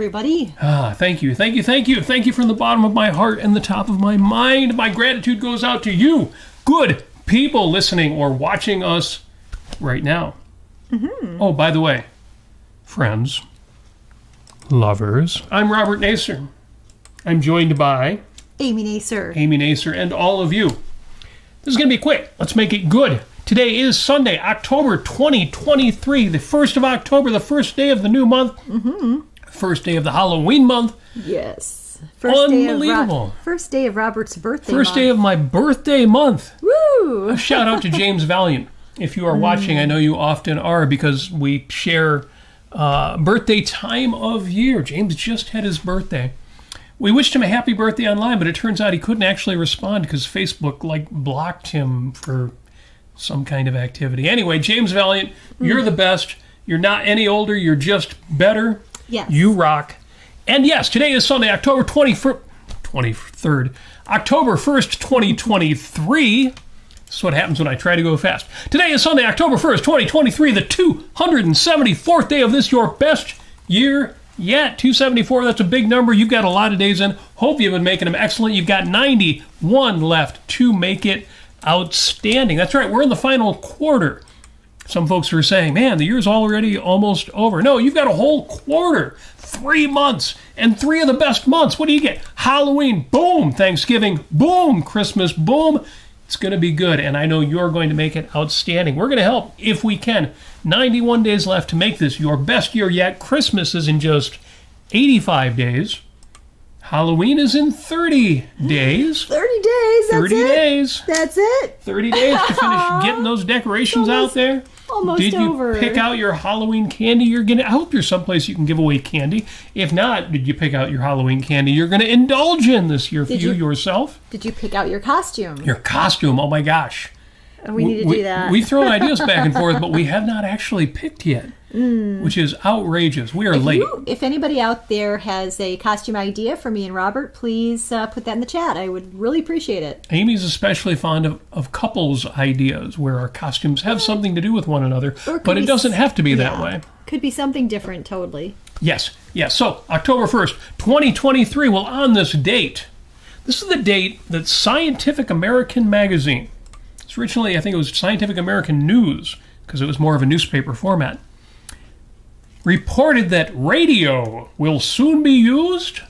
everybody. Thank you. Thank you from the bottom of my heart and the top of my mind. My gratitude goes out to you, good people listening or watching us right now. Mm-hmm. Oh, by the way, friends, lovers, I'm Robert Nasir. I'm joined by Amy Nasir, and all of you. This is going to be quick. Let's make it good. Today is Sunday, October 2023, the 1st of October, the first day of the new month. Mm-hmm. First day of the Halloween month. Yes. Unbelievable. First day of Robert's birthday First day of my birthday month. Woo! A shout out to James Valiant. If you are watching, I know you often are because we share birthday time of year. James just had his birthday. We wished him a happy birthday online, but it turns out he couldn't actually respond because Facebook blocked him for some kind of activity. Anyway, James Valiant, you're the best. You're not any older. You're just better. Yes. You rock. And yes, today is Sunday, October 23rd. October 1st, 2023. This is what happens when I try to go fast. Today is Sunday, October 1st, 2023, the 274th day of this, your best year yet. 274, that's a big number. You've got a lot of days in. Hope you've been making them excellent. You've got 91 left to make it outstanding. That's right, we're in the final quarter. Some folks are saying, man, the year's already almost over. No, you've got a whole quarter, 3 months, and 3 of the best months. What do you get? Halloween, boom. Thanksgiving, boom. Christmas, boom. It's going to be good, and I know you're going to make it outstanding. We're going to help if we can. 91 days left to make this your best year yet. Christmas is in just 85 days. Halloween is in 30 days. 30 days, that's 30 it? days. That's it? 30 days to finish getting those decorations out there. Almost Did you over. pick out your Halloween candy? I hope there's someplace you can give away candy. If not, did you pick out your Halloween candy you're going to indulge in this year for you yourself? Did you pick out your costume? Your costume, oh my gosh. We need to do that. We've thrown ideas back and forth, but we have not actually picked yet, which is outrageous. We are late. If anybody out there has a costume idea for me and Robert, please put that in the chat. I would really appreciate it. Amy's especially fond of couples ideas where our costumes have something to do with one another, but it doesn't have to be that way. Could be something different, totally. Yes. So, October 1st, 2023, well, on this date, this is the date that Scientific American magazine, it's originally, I think it was Scientific American News, because it was more of a newspaper format, reported that radio will soon be used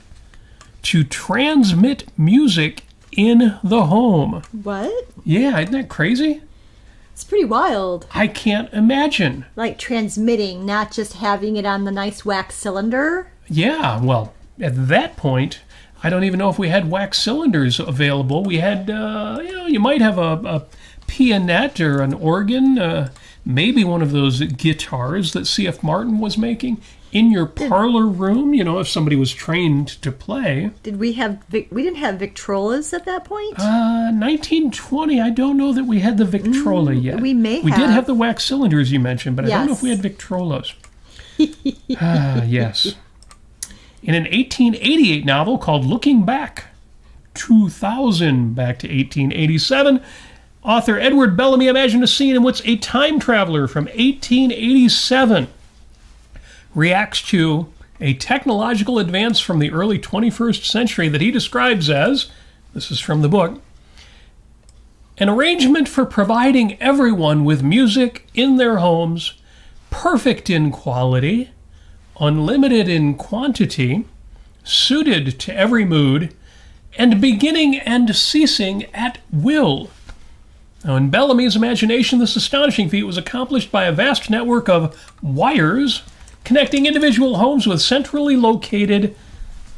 to transmit music in the home. What? Yeah, isn't that crazy? It's pretty wild. I can't imagine. Like transmitting, not just having it on the nice wax cylinder. Yeah, well, at that point, I don't even know if we had wax cylinders available. We had, you might have a pianette or an organ, maybe one of those guitars that C.F. Martin was making in your parlor room, if somebody was trained to play. Did we have, we didn't have Victrolas at that point? 1920, I don't know that we had the Victrola yet. We may have. We did have the wax cylinders you mentioned, but I don't know if we had Victrolas. Yes. In an 1888 novel called Looking Back, 2000, back to 1887, author Edward Bellamy imagined a scene in which a time traveler from 1887 reacts to a technological advance from the early 21st century that he describes as, this is from the book, an arrangement for providing everyone with music in their homes, perfect in quality, unlimited in quantity, suited to every mood, and beginning and ceasing at will. Now, in Bellamy's imagination, this astonishing feat was accomplished by a vast network of wires connecting individual homes with centrally located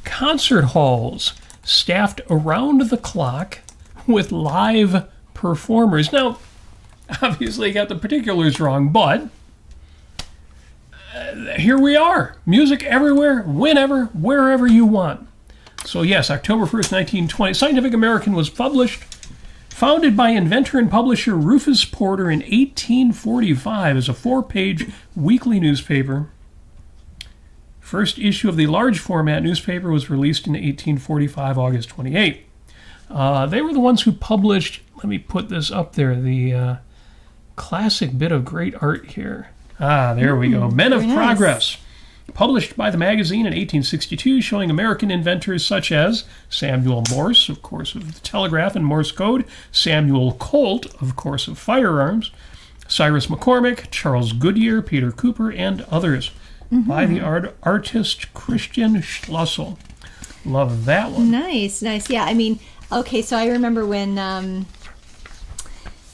concert halls staffed around the clock with live performers. Now, obviously, I got the particulars wrong, but here we are. Music everywhere, whenever, wherever you want. So yes, October 1st, 1920, Scientific American was founded by inventor and publisher Rufus Porter in 1845 as a 4-page weekly newspaper. First issue of the large format newspaper was released in 1845, August 28. They were the ones who published, let me put this up there, the classic bit of great art here. There we go. Men of Progress. published by the magazine in 1862, showing American inventors such as Samuel Morse, of course, of the telegraph and Morse code, Samuel Colt, of course, of firearms, Cyrus McCormick, Charles Goodyear, Peter Cooper, and others, by the artist Christian Schlussel. Love that one. Nice. Yeah, I mean, okay, so I remember when the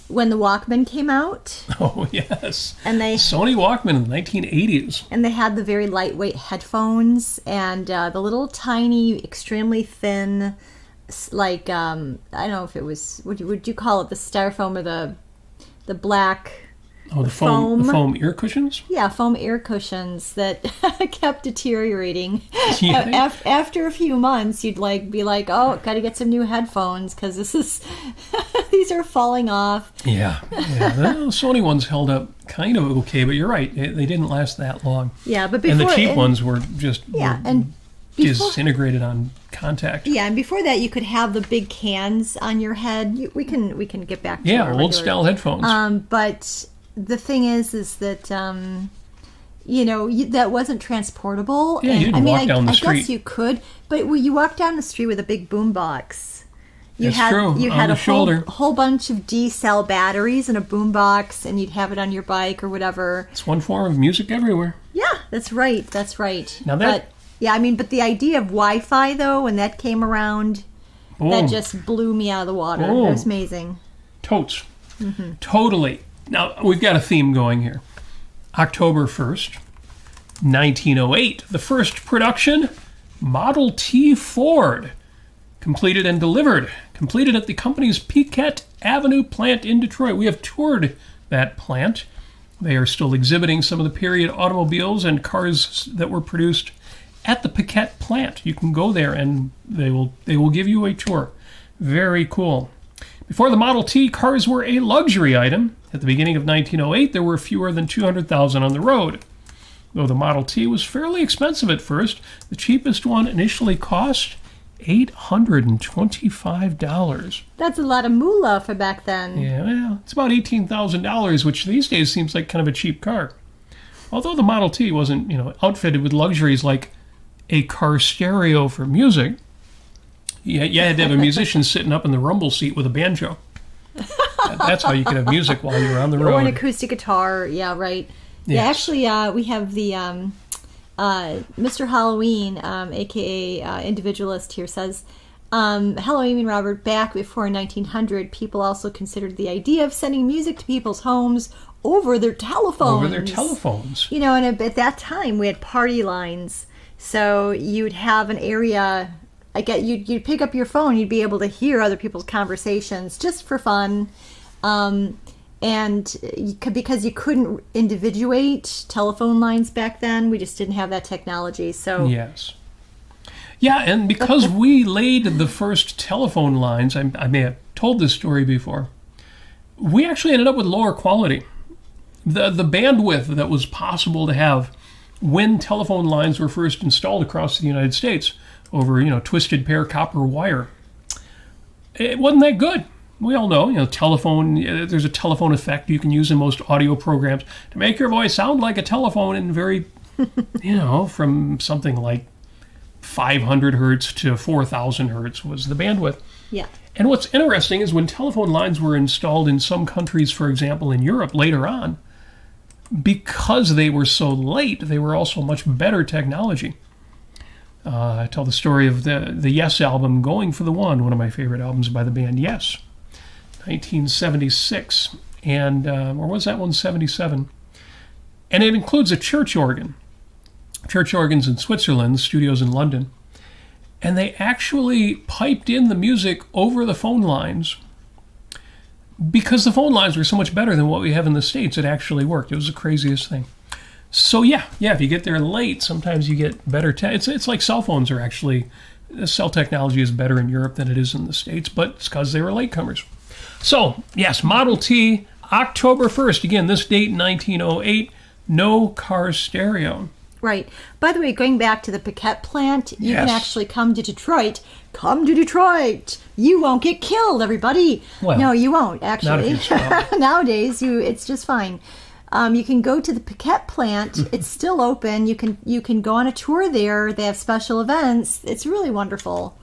Walkman came out. Oh, yes. And Sony Walkman in the 1980s. And they had the very lightweight headphones and the little tiny, extremely thin, like, I don't know if it was, would you call it the styrofoam or the black... Oh, the foam ear cushions? Yeah, foam ear cushions that kept deteriorating. Yeah. After a few months, you'd be like, oh, got to get some new headphones because these are falling off. Yeah. The Sony ones held up kind of okay, but you're right, they didn't last that long. Yeah, but and the cheap ones were just disintegrated on contact. Yeah, and before that, you could have the big cans on your head. We can get back to our old style headphones. But the thing is that that wasn't transportable. Yeah, you didn't walk down the street. I guess you could, but you walked down the street with a big boom box. You had a whole bunch of D-cell batteries and a boom box, and you'd have it on your bike or whatever. It's one form of music everywhere. Yeah, that's right. Now but the idea of Wi-Fi though, when that came around, that just blew me out of the water. It was amazing. Totes. Mm-hmm. Totally. Now, we've got a theme going here. October 1st, 1908, the first production, Model T Ford, completed and delivered. Completed at the company's Piquette Avenue plant in Detroit. We have toured that plant. They are still exhibiting some of the period automobiles and cars that were produced at the Piquette plant. You can go there and they will give you a tour. Very cool. Before the Model T, cars were a luxury item. At the beginning of 1908, there were fewer than 200,000 on the road. Though the Model T was fairly expensive at first, the cheapest one initially cost $825. That's a lot of moolah for back then. Yeah, well, it's about $18,000, which these days seems like kind of a cheap car. Although the Model T wasn't, outfitted with luxuries like a car stereo for music, you had to have a musician sitting up in the rumble seat with a banjo. That's how you could have music while you were on the road. Or an acoustic guitar, yeah, right. Yes. Yeah, actually, we have the Mr. Halloween, a.k.a. Individualist here, says, Halloween, Robert, back before 1900, people also considered the idea of sending music to people's homes over their telephones. And at that time, we had party lines. So you'd have an area... you'd pick up your phone, you'd be able to hear other people's conversations just for fun. Because you couldn't individuate telephone lines back then, we just didn't have that technology. So yes. Yeah, and because we laid the first telephone lines, I may have told this story before, we actually ended up with lower quality. The bandwidth that was possible to have when telephone lines were first installed across the United States over, twisted pair copper wire, it wasn't that good. We all know, telephone, there's a telephone effect you can use in most audio programs to make your voice sound like a telephone and very, from something like 500 hertz to 4,000 hertz was the bandwidth. Yeah. And what's interesting is when telephone lines were installed in some countries, for example, in Europe later on, because they were so late, they were also much better technology. I tell the story of the Yes album, Going for the one of my favorite albums by the band Yes, 1976, and or was that one 77? And it includes a church organ. Church organs in Switzerland, studios in London, and they actually piped in the music over the phone lines because the phone lines were so much better than what we have in the States. It actually worked. It was the craziest thing. So yeah, if you get there late, sometimes you get better. It's like cell phones are actually, cell technology is better in Europe than it is in the States, but it's because they were latecomers. So yes, Model T, October 1st. Again, this date, 1908, no car stereo. Right. By the way, going back to the Piquette plant, you Yes. can actually come to Detroit. Come to Detroit. You won't get killed, everybody. Well, no, you won't, actually. not if you're strong. Nowadays, it's just fine. You can go to the Paquette plant. It's still open. You can go on a tour there. They have special events. It's really wonderful.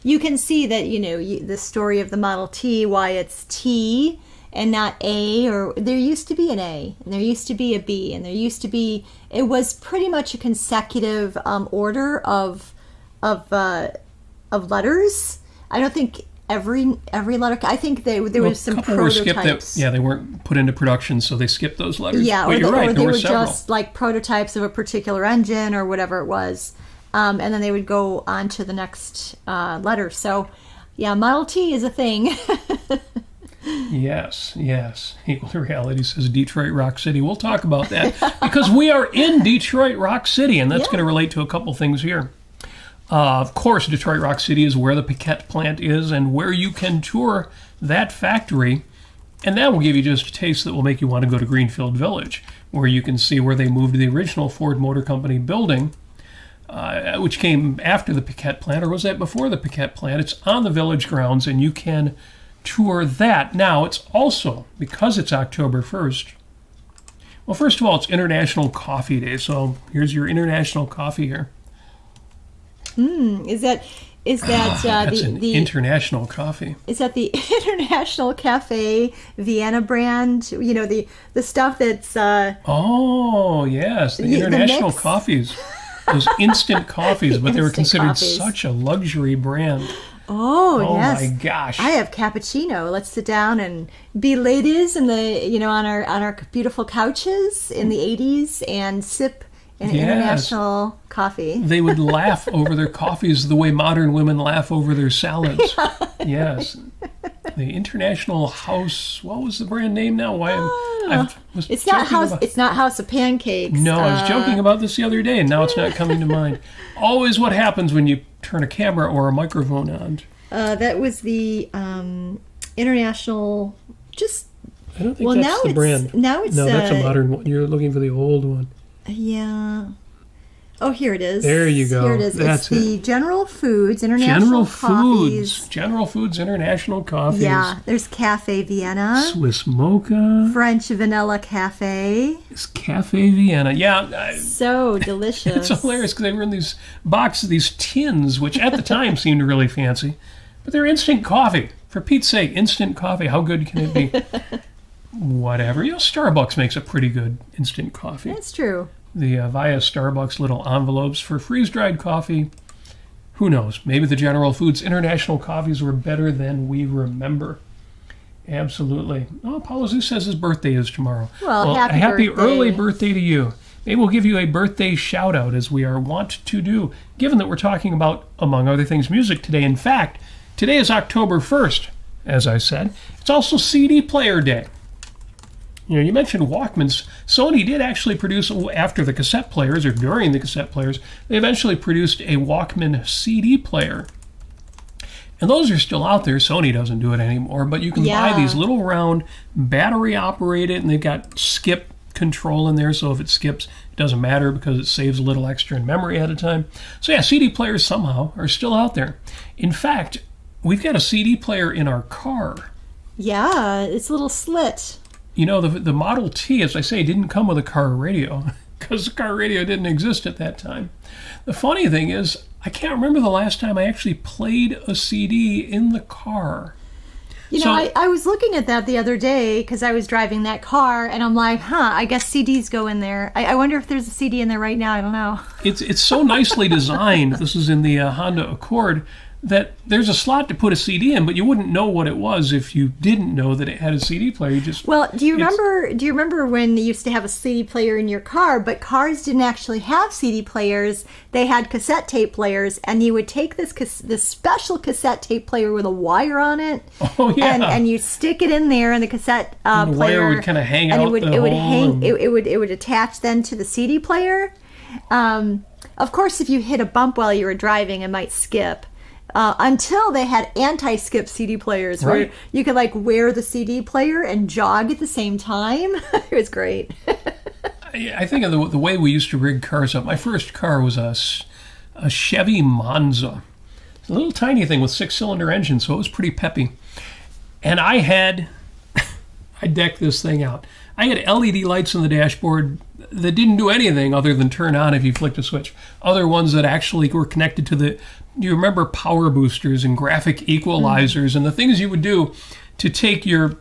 You can see that, the story of the Model T, why it's T and not A, or there used to be an A, and there used to be a B, and it was pretty much a consecutive order of letters. I don't think every letter. I think there was some prototypes. They weren't put into production, so they skipped those letters. Yeah, but you're right. Or there were several. just like prototypes of a particular engine or whatever it was, and then they would go on to the next letter. So, yeah, Model T is a thing. Yes. Equal to Reality says Detroit Rock City. We'll talk about that because we are in Detroit Rock City, and that's going to relate to a couple things here. Of course, Detroit Rock City is where the Paquette plant is and where you can tour that factory. And that will give you just a taste that will make you want to go to Greenfield Village, where you can see where they moved the original Ford Motor Company building, which came after the Paquette plant, or was that before the Paquette plant? It's on the village grounds, and you can tour that. Now, it's also, because it's October 1st, well, first of all, it's International Coffee Day, so here's your international coffee here. Is that That's the international coffee? Is that the International Cafe Vienna brand? The stuff that's oh yes, the international coffees, those instant coffees, but they were considered such a luxury brand. Oh yes. My gosh. I have cappuccino. Let's sit down and be ladies in the on our beautiful couches in the 80s and sip an international coffee. They would laugh over their coffees the way modern women laugh over their salads. Yes. The International House, what was the brand name now? It's not House of Pancakes. No, I was joking about this the other day, and now it's not coming to mind. Always what happens when you turn a camera or a microphone on. That was the International, I don't think that's the brand. Now it's... No, that's a modern one. You're looking for the old one. Yeah. Oh, here it is. There you go. Here it is. That's the General Foods International Coffees. General Foods International Coffees. Yeah. There's Cafe Vienna. Swiss Mocha. French Vanilla Cafe. It's Cafe Vienna. Yeah. So delicious. It's hilarious because they were in these boxes, these tins, which at the time seemed really fancy. But they're instant coffee. For Pete's sake, instant coffee. How good can it be? Whatever. Starbucks makes a pretty good instant coffee. That's true. The via Starbucks little envelopes for freeze-dried coffee. Who knows? Maybe the General Foods International coffees were better than we remember. Absolutely. Oh, Paulo Zeus says his birthday is tomorrow. Well, happy birthday. Early birthday to you. Maybe we'll give you a birthday shout-out, as we are wont to do, given that we're talking about, among other things, music today. In fact, today is October 1st, as I said. It's also CD player day. You mentioned Walkmans. Sony did actually produce, after the cassette players, or during the cassette players, they eventually produced a Walkman CD player. And those are still out there. Sony doesn't do it anymore, but you can buy these little round, battery-operated, and they've got skip control in there, so if it skips, it doesn't matter because it saves a little extra in memory at a time. So yeah, CD players somehow are still out there. In fact, we've got a CD player in our car. Yeah, it's a little slit. The Model T, as I say, didn't come with a car radio because the car radio didn't exist at that time. The funny thing is, I can't remember the last time I actually played a CD in the car. I was looking at that the other day because I was driving that car, and I'm like, I guess CDs go in there. I wonder if there's a CD in there right now. I don't know. It's so nicely designed. This is in the Honda Accord, that there's a slot to put a CD in, but you wouldn't know what it was if you didn't know that it had a CD player. Do you remember when you used to have a CD player in your car, but cars didn't actually have CD players? They had cassette tape players, and you would take this special cassette tape player with a wire on it. Oh yeah. And you stick it in there, and the cassette and the player wire would kind of hang out. It would attach then to the CD player. Of course, if you hit a bump while you were driving, it might skip. Until they had anti-skip CD players where you could wear the CD player and jog at the same time. It was great. I think of the way we used to rig cars up. My first car was a Chevy Monza. It's a little tiny thing with 6-cylinder engine, so it was pretty peppy. And I decked this thing out. I had LED lights on the dashboard that didn't do anything other than turn on if you flicked a switch. Other ones that actually were connected to the, you remember power boosters and graphic equalizers and the things you would do to take your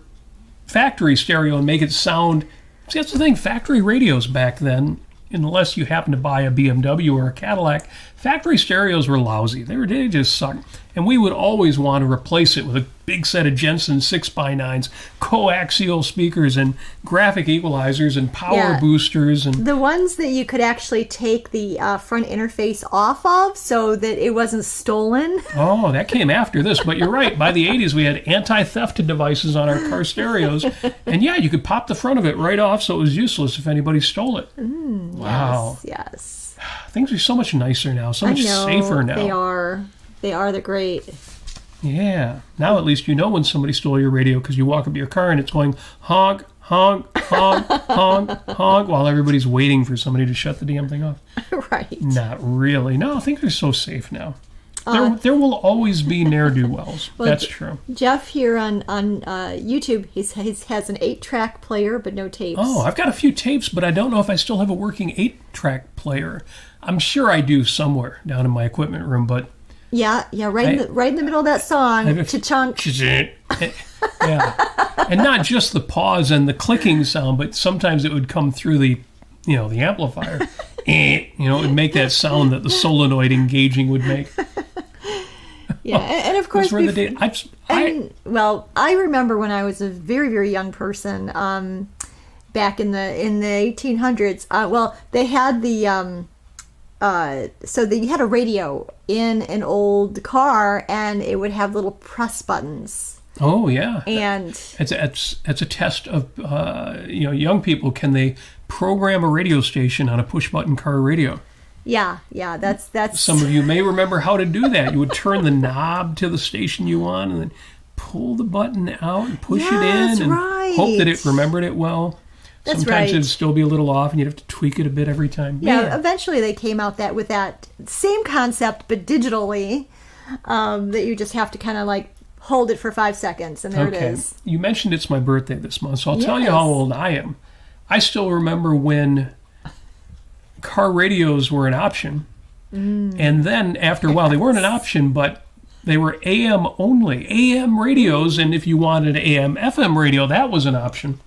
factory stereo and make it sound. See, that's the thing, factory radios back then, unless you happen to buy a BMW or a Cadillac, factory stereos were lousy. They just sucked. And we would always want to replace it with a big set of Jensen 6x9s, coaxial speakers, and graphic equalizers, and power boosters. And the ones that you could actually take the front interface off of so that it wasn't stolen. Oh, that came after this. But you're right. By the 80s, we had anti-theft devices on our car stereos. And yeah, you could pop the front of it right off so it was useless if anybody stole it. Wow. Yes. Things are so much nicer now, so much safer now. They are. They're great. Yeah. Now at least you know when somebody stole your radio because you walk up to your car and it's going honk, honk, honk, honk, honk while everybody's waiting for somebody to shut the damn thing off. Right. Not really. No, things are so safe now. There will always be ne'er-do-wells. Well, That's true. Jeff here on YouTube, he has an 8-track player but no tapes. Oh, I've got a few tapes, but I don't know if I still have a working 8-track player. I'm sure I do somewhere down in my equipment room, but... Yeah, right in the middle of that song, cha-chunk. Yeah, and not just the pause and the clicking sound, but sometimes it would come through the amplifier. It would make that sound that the solenoid engaging would make. Yeah, and of course, I remember when I was a very, very young person, back in the 1800s. They had the so that you had a radio in an old car, and it would have little press buttons. Oh yeah, and it's a test of young people. Can they program a radio station on a push button car radio? Yeah, that's. Some of you may remember how to do that. You would turn the knob to the station you want, and then pull the button out and push it in, and hope that it remembered it well. That's Sometimes right. it'd still be a little off, and you'd have to tweak it a bit every time. Yeah, eventually they came out with that same concept, but digitally, that you just have to kind of like hold it for 5 seconds, and there it is. You mentioned it's my birthday this month, so I'll tell you how old I am. I still remember when car radios were an option, and then after a while they weren't an option, but they were AM only, AM radios, and if you wanted an AM FM radio, that was an option.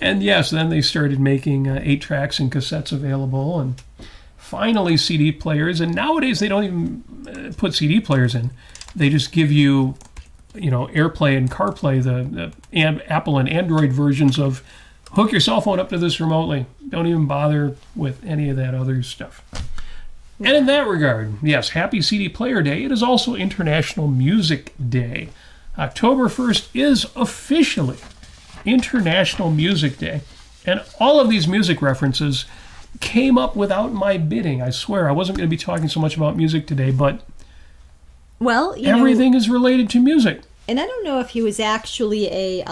And yes, then they started making 8-tracks and cassettes available, and finally CD players. And nowadays they don't even put CD players in; they just give you, AirPlay and CarPlay, the Apple and Android versions of hook your cell phone up to this remotely. Don't even bother with any of that other stuff. And in that regard, yes, happy CD Player Day. It is also International Music Day. October 1st is officially International Music Day. And all of these music references came up without my bidding. I swear, I wasn't going to be talking so much about music today, but everything is related to music. And I don't know if he was actually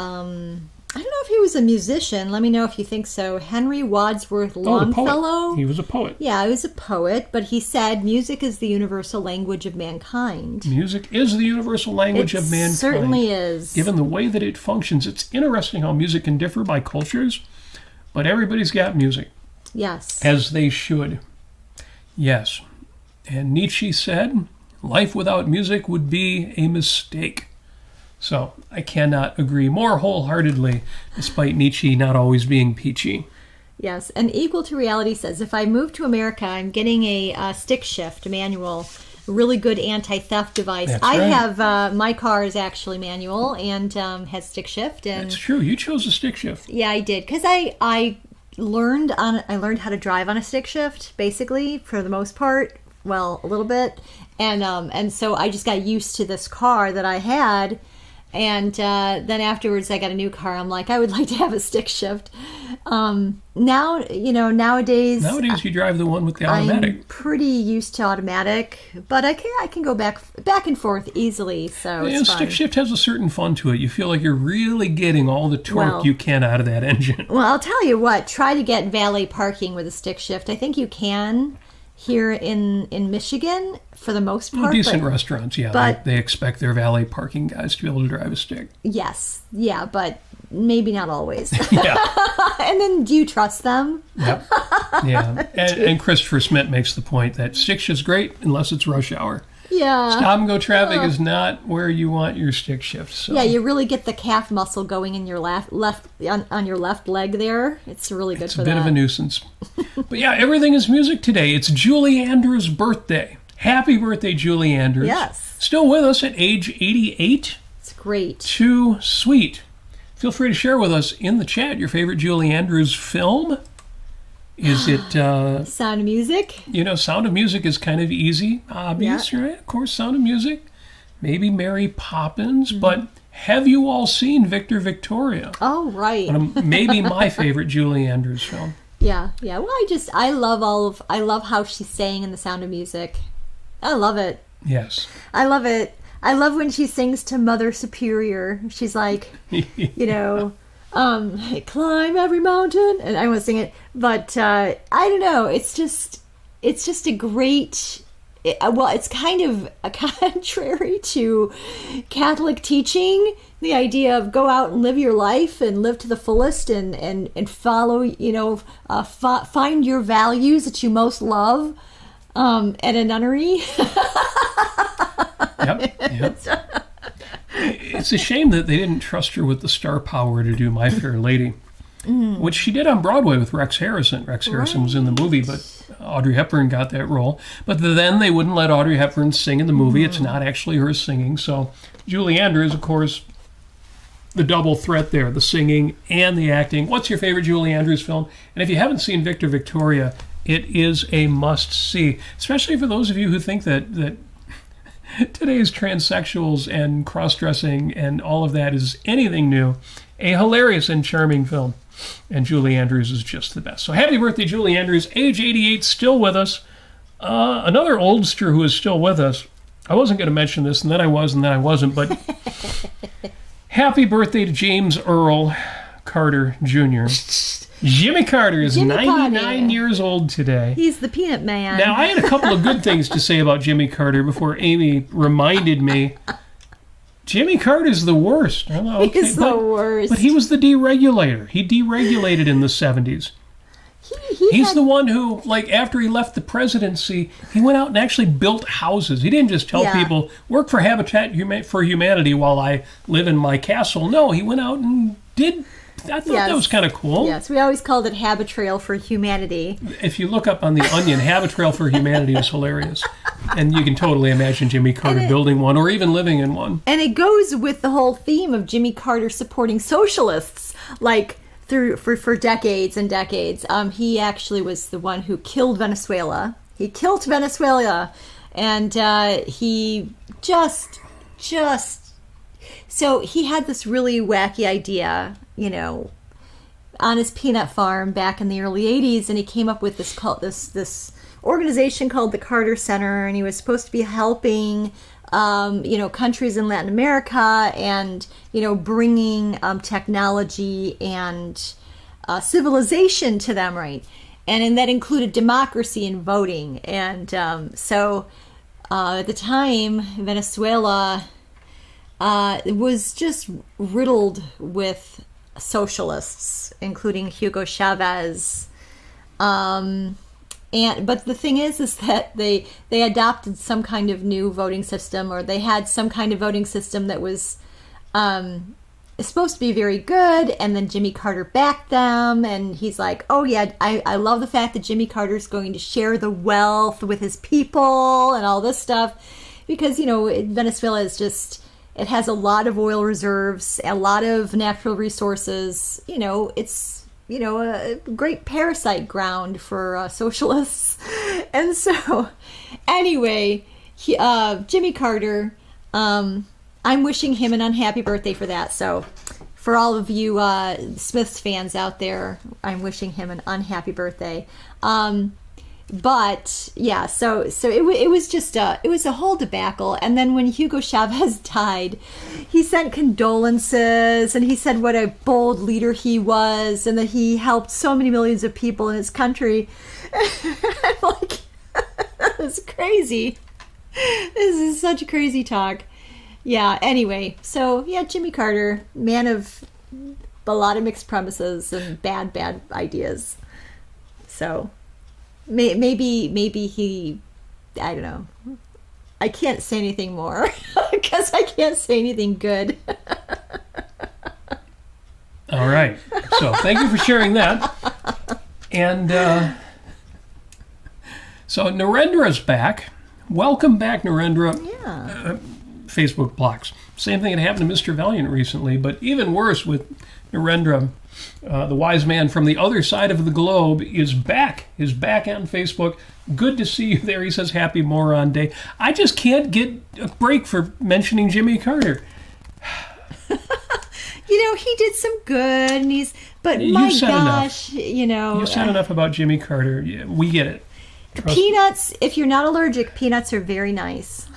I don't know if he was a musician. Let me know if you think so. Henry Wadsworth Longfellow. He was a poet. Yeah, he was a poet, but he said music is the universal language of mankind. Music is the universal language of mankind. It certainly is. Given the way that it functions, it's interesting how music can differ by cultures, but everybody's got music. Yes. As they should. Yes. And Nietzsche said, life without music would be a mistake. So I cannot agree more wholeheartily, despite Nietzsche not always being peachy. Yes, and Equal to Reality says, if I move to America, I'm getting a stick shift manual, really good anti-theft device. That's I right. have, my car is actually manual and has stick shift. And that's true. You chose a stick shift. Yeah, I did, because I learned how to drive on a stick shift, basically, for the most part. Well, a little bit. And so I just got used to this car that I had. And then afterwards, I got a new car. I'm like, I would like to have a stick shift. Nowadays you drive the one with the automatic. I'm pretty used to automatic, but I can go back and forth easily. So it's fun. Stick shift has a certain fun to it. You feel like you're really getting all the torque you can out of that engine. Well, I'll tell you what. Try to get valet parking with a stick shift. I think you can here in Michigan for the most part. Decent restaurants, yeah. but- They expect their valet parking guys to be able to drive a stick. Yes, yeah, but maybe not always. Yeah. And then, do you trust them? Yep. Yeah. And Christopher Smith makes the point that stick shift's great unless it's rush hour. Yeah. Stop and go traffic is not where you want your stick shift. So. Yeah, you really get the calf muscle going in your left on your left leg there. It's really good for that. It's a bit of a nuisance. But yeah, everything is music today. It's Julie Andrews' birthday. Happy birthday, Julie Andrews. Yes. Still with us at age 88. It's great. Too sweet. Feel free to share with us in the chat your favorite Julie Andrews film. Is it... Sound of Music? Sound of Music is kind of easy, obvious, Yeah. right? Of course, Sound of Music. Maybe Mary Poppins. But have you all seen Victor Victoria? Oh, right. Maybe my favorite Julie Andrews film. Yeah. Well, I love how she sang in The Sound of Music. I love it. Yes. I love it. I love when she sings to Mother Superior. She's like, climb every mountain, and I want to sing it, but I don't know. It's just a great. It's kind of a contrary to Catholic teaching. The idea of go out and live your life and live to the fullest and follow. Find your values that you most love at a nunnery. Yep. It's a shame that they didn't trust her with the star power to do My Fair Lady, which she did on Broadway with Rex Harrison. Rex Harrison was in the movie, but Audrey Hepburn got that role. But then they wouldn't let Audrey Hepburn sing in the movie. It's not actually her singing. So Julie Andrews, of course, the double threat there, the singing and the acting. What's your favorite Julie Andrews film? And if you haven't seen Victor Victoria, it is a must-see, especially for those of you who think that today's transsexuals and cross-dressing and all of that is anything new. A hilarious and charming film. And Julie Andrews is just the best. So happy birthday, Julie Andrews, age 88, still with us. Another oldster who is still with us. I wasn't going to mention this, and then I was, and then I wasn't, but happy birthday to James Earl Carter Jr. Jimmy Carter is 99 years old today. He's the Peanut Man. Now, I had a couple of good things to say about Jimmy Carter before Amy reminded me. Jimmy Carter's the worst. He's the worst. But he was the deregulator. He deregulated in the 70s. He's the one who, after he left the presidency, he went out and actually built houses. He didn't just tell people, work for Habitat for Humanity while I live in my castle. No, he went out and did... I thought that was kind of cool. Yes, we always called it Habitrail for Humanity. If you look up on The Onion, Habitrail for Humanity is hilarious. And you can totally imagine Jimmy Carter building one or even living in one. And it goes with the whole theme of Jimmy Carter supporting socialists, for decades and decades. He actually was the one who killed Venezuela. He killed Venezuela. And he just... So he had this really wacky idea, on his peanut farm back in the early 80s, and he came up with this organization called the Carter Center, and he was supposed to be helping countries in Latin America and bringing technology and civilization to them, right? And that included democracy and voting. And so at the time, Venezuela was just riddled with socialists, including Hugo Chavez. But the thing is that they adopted some kind of new voting system, or they had some kind of voting system that was supposed to be very good, and then Jimmy Carter backed them, and he's like, oh yeah, I love the fact that Jimmy Carter's going to share the wealth with his people and all this stuff, because Venezuela is just... It has a lot of oil reserves, a lot of natural resources. It's, a great parasite ground for socialists. And so, anyway, Jimmy Carter, I'm wishing him an unhappy birthday for that. So, for all of you Smiths fans out there, I'm wishing him an unhappy birthday. But yeah, so it was just it was a whole debacle. And then when Hugo Chavez died, he sent condolences, and he said what a bold leader he was, and that he helped so many millions of people in his country. I'm like, It's crazy. This is such crazy talk. Yeah, anyway. So, yeah, Jimmy Carter, man of a lot of mixed premises and bad ideas. So, maybe he, I don't know. I can't say anything more because I can't say anything good. All right. So thank you for sharing that. And so Narendra's back. Welcome back, Narendra. Yeah. Facebook blocks. Same thing had happened to Mr. Valiant recently, but even worse with Narendra. The wise man from the other side of the globe is back. Is back on Facebook. Good to see you there. He says, happy moron day. I just can't get a break for mentioning Jimmy Carter. He did some good, and but You my said gosh, enough. You said enough about Jimmy Carter. Yeah, we get it. Trust peanuts, if you're not allergic, peanuts are very nice.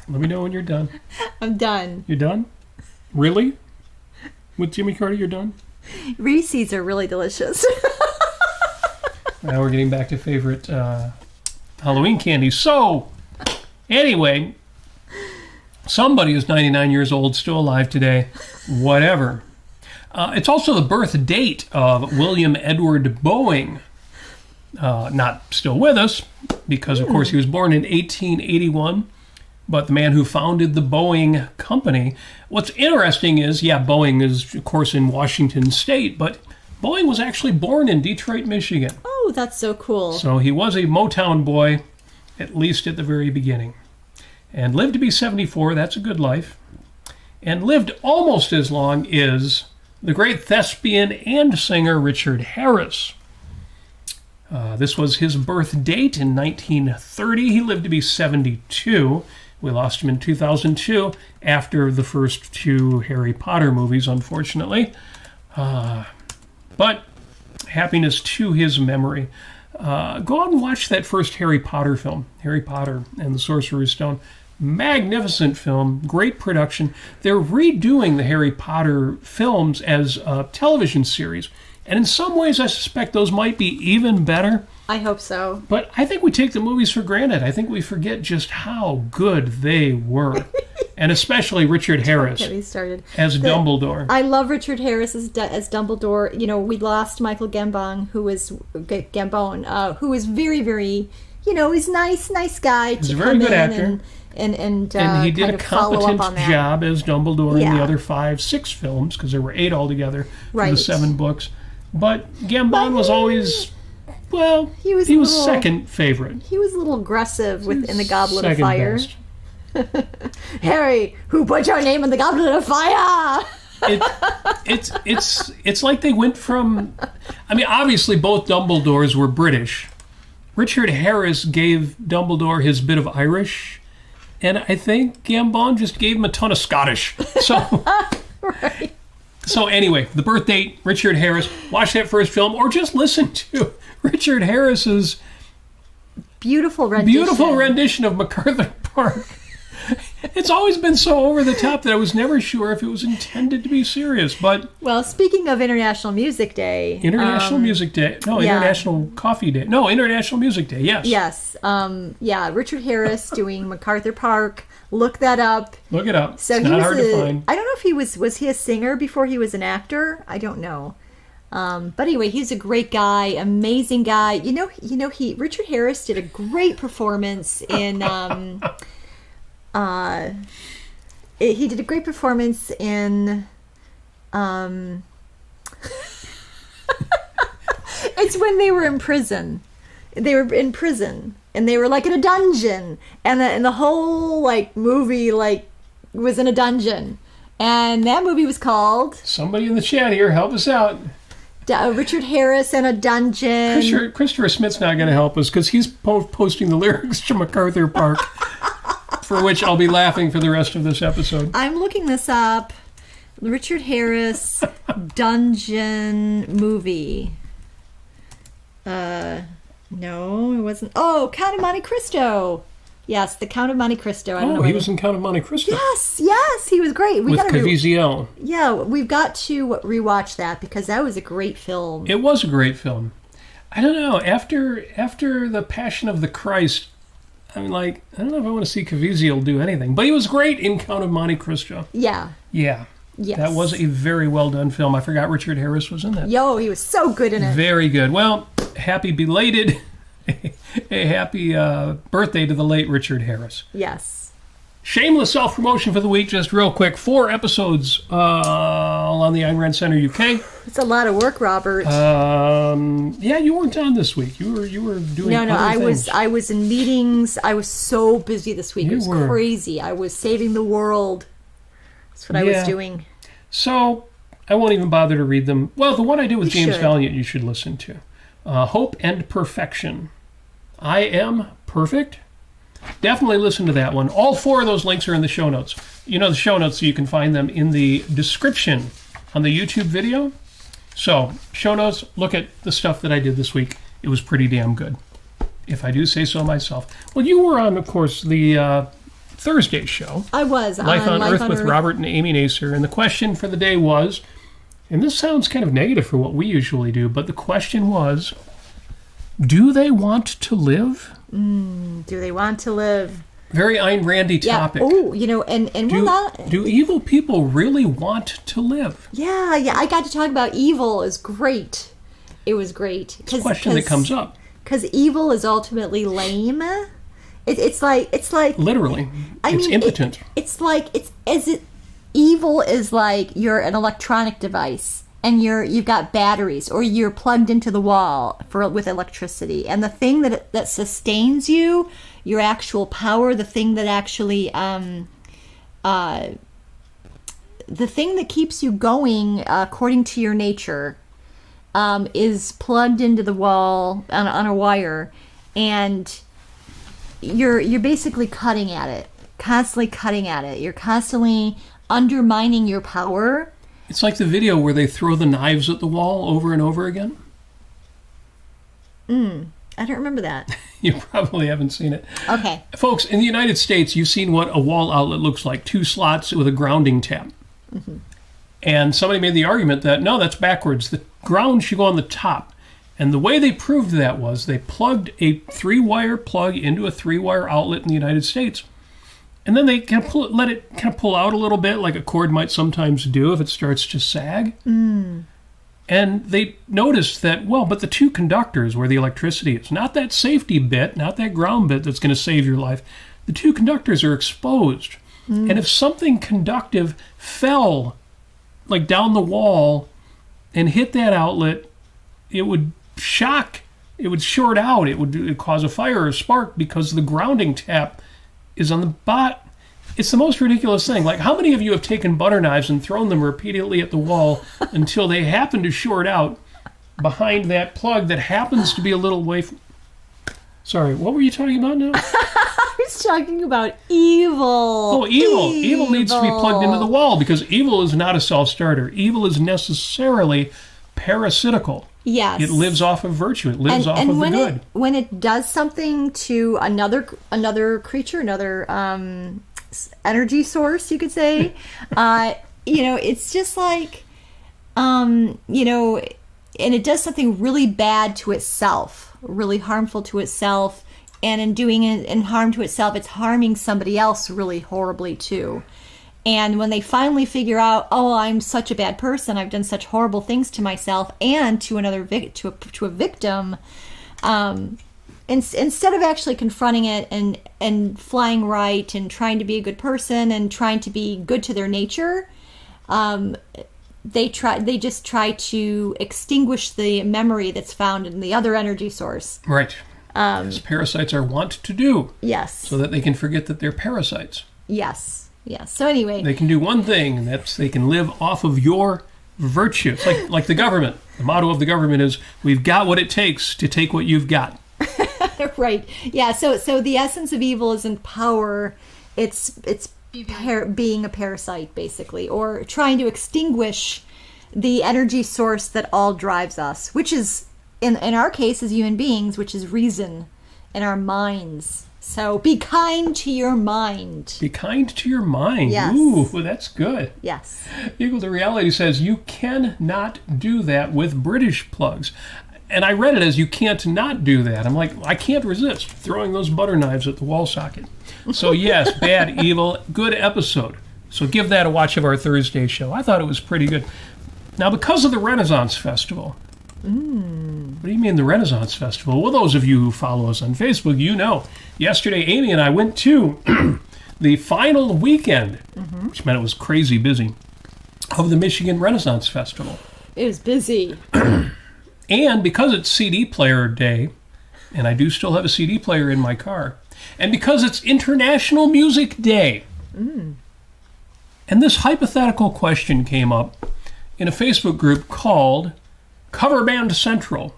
Let me know when you're done. I'm done. You're done? Really? With Jimmy Carter, you're done? Reese's are really delicious. Now we're getting back to favorite Halloween candy. So, anyway, somebody is 99 years old, still alive today. Whatever. It's also the birth date of William Edward Boeing. Not still with us, because, of course, he was born in 1881. But the man who founded the Boeing company. What's interesting is, Boeing is, of course, in Washington State, but Boeing was actually born in Detroit, Michigan. Oh, that's so cool. So he was a Motown boy, at least at the very beginning. And lived to be 74, that's a good life. And lived almost as long as the great thespian and singer Richard Harris. This was his birth date in 1930. He lived to be 72. We lost him in 2002 after the first two Harry Potter movies, unfortunately. But happiness to his memory. Go out and watch that first Harry Potter film, Harry Potter and the Sorcerer's Stone. Magnificent film, great production. They're redoing the Harry Potter films as a television series. And in some ways, I suspect those might be even better. I hope so. But I think we take the movies for granted. I think we forget just how good they were. And especially Richard Harris as Dumbledore. I love Richard Harris as Dumbledore. We lost Michael Gambon, who was very, very, he's nice guy. He's a very good actor. And he did a competent job as Dumbledore in the other 6 films, because there were 8 altogether for the 7 books. But Gambon was always... Well, he was second favorite. He was a little aggressive in the Goblet of Fire. Harry, who put your name in the Goblet of Fire? It's like they went from... I mean, obviously both Dumbledores were British. Richard Harris gave Dumbledore his bit of Irish, and I think Gambon just gave him a ton of Scottish. So... Right. So anyway, the birth date, Richard Harris. Watch that first film, or just listen to Richard Harris's beautiful rendition of MacArthur Park. It's always been so over the top that I was never sure if it was intended to be serious. But speaking of International Music Day, International Coffee Day. No, International Music Day. Yes. Yes. Richard Harris doing MacArthur Park. Look that up. Look it up. So it's not hard to find. I don't know if he was he a singer before he was an actor? I don't know. But anyway, he's a great guy, amazing guy. Richard Harris did a great performance in he did a great performance in it's when they were in prison. They were in prison. And they were like in a dungeon, and the whole movie was in a dungeon, and that movie was called. Somebody in the chat here, help us out. Richard Harris in a dungeon. Christopher Smith's not going to help us because he's posting the lyrics to MacArthur Park, for which I'll be laughing for the rest of this episode. I'm looking this up. Richard Harris dungeon movie. No, it wasn't. Oh, Count of Monte Cristo. Yes, the Count of Monte Cristo. I don't know he was in Count of Monte Cristo. Yes, he was great. With Caviezel. Yeah, we've got to rewatch that because that was a great film. It was a great film. I don't know. After the Passion of the Christ, I'm like, I don't know if I want to see Caviezel do anything. But he was great in Count of Monte Cristo. Yeah. Yeah. Yes. That was a very well done film. I forgot Richard Harris was in that. Yo, he was so good in it. Very good. Well, happy belated, a happy birthday to the late Richard Harris. Yes. Shameless self-promotion for the week, just real quick. 4 episodes on the Ayn Rand Center UK. It's a lot of work, Robert. Yeah, you weren't on this week. You were doing other things. I was in meetings. I was so busy this week. It was crazy. I was saving the world. That's what I was doing. So I won't even bother to read them. Well, the one I did with James Valiant you should listen to. Hope and Perfection. I Am Perfect. Definitely listen to that one. All 4 of those links are in the show notes. You know the show notes, so you can find them in the description on the YouTube video. So, show notes, look at the stuff that I did this week. It was pretty damn good, if I do say so myself. Well, you were on, of course, the Thursday show. I was. Life on Earth with Robert and Amy Nasir. And the question for the day was, and this sounds kind of negative for what we usually do, but the question was, do they want to live? Do they want to live? Very Ayn Randy topic. Yeah. Oh, and do evil people really want to live? Yeah. I got to talk about evil is great. It was great. It's a question that comes up. Because evil is ultimately lame. It's like literally. It's impotent. Evil is like you're an electronic device. And you've got batteries, or you're plugged into the wall with electricity. And the thing that sustains you, your actual power, the thing that actually, the thing that keeps you going according to your nature, is plugged into the wall on a wire, and you're basically cutting at it, constantly cutting at it. You're constantly undermining your power. It's like the video where they throw the knives at the wall over and over again. I don't remember that. You probably haven't seen it. Okay. Folks, in the United States, you've seen what a wall outlet looks like. 2 slots with a grounding tab. Mm-hmm. And somebody made the argument that, no, that's backwards. The ground should go on the top. And the way they proved that was they plugged a 3-wire plug into a 3-wire outlet in the United States. And then they kind of let it kind of pull out a little bit, like a cord might sometimes do if it starts to sag. And they noticed that, but the 2 conductors where the electricity is, not that safety bit, not that ground bit that's going to save your life, the 2 conductors are exposed. And if something conductive fell, like down the wall, and hit that outlet, it would short out. It would cause a fire or a spark because the grounding tap is on the bot. It's the most ridiculous thing. Like, how many of you have taken butter knives and thrown them repeatedly at the wall until they happen to short out behind that plug that happens to be a little way from... Sorry, what were you talking about now? I was talking about evil. Oh, evil. Evil needs to be plugged into the wall because evil is not a self-starter. Evil is necessarily parasitical. Yes. It lives off of virtue. It lives off of the good. When it does something to another creature, another energy source, you could say, it's just like, and it does something really bad to itself, really harmful to itself. And in doing it and harm to itself, it's harming somebody else really horribly too. And when they finally figure out, I'm such a bad person, I've done such horrible things to myself and to another to a victim, instead of actually confronting it and flying right and trying to be a good person and trying to be good to their nature, they just try to extinguish the memory that's found in the other energy source. Right. As parasites are wont to do. Yes. So that they can forget that they're parasites. Yes. Yes. So anyway, they can do one thing, and that's they can live off of your virtue. It's like the government. The motto of the government is, "We've got what it takes to take what you've got." Right. Yeah. So the essence of evil isn't power. It's being a parasite, basically, or trying to extinguish the energy source that all drives us, which is in our case as human beings, which is reason in our minds. So be kind to your mind. Be kind to your mind. Yes. Ooh, that's good. Yes. Equal to Reality says you cannot do that with British plugs. And I read it as you can't not do that. I'm like, I can't resist throwing those butter knives at the wall socket. So yes, Bad Evil, good episode. So give that a watch of our Thursday show. I thought it was pretty good. Now, because of the Renaissance Festival. What do you mean the Renaissance Festival? Well, those of you who follow us on Facebook, you know. Yesterday, Amy and I went to the final weekend, which meant it was crazy busy, of the Michigan Renaissance Festival. It was busy. And because it's CD player day, and I do still have a CD player in my car, and because it's International Music Day, and this hypothetical question came up in a Facebook group called Cover Band Central.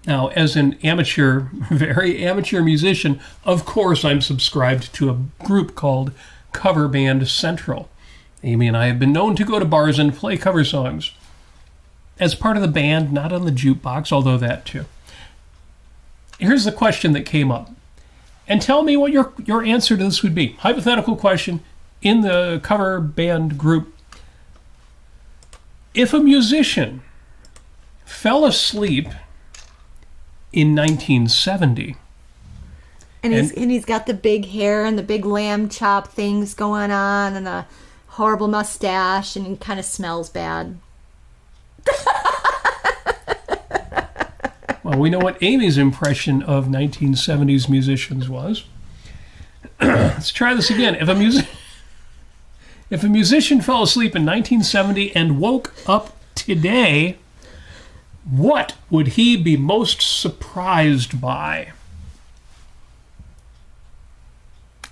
Now, as an amateur, very amateur musician, of course I'm subscribed to a group called Cover Band Central. Amy and I have been known to go to bars and play cover songs as part of the band, not on the jukebox, although that too. Here's the question that came up. And tell me what your answer to this would be. Hypothetical question in the cover band group. If a musician fell asleep in 1970... And he's got the big hair and the big lamb chop things going on and a horrible mustache and he kind of smells bad. Well, we know what Amy's impression of 1970s musicians was. Let's try this again. If a musician fell asleep in 1970 and woke up today, what would he be most surprised by?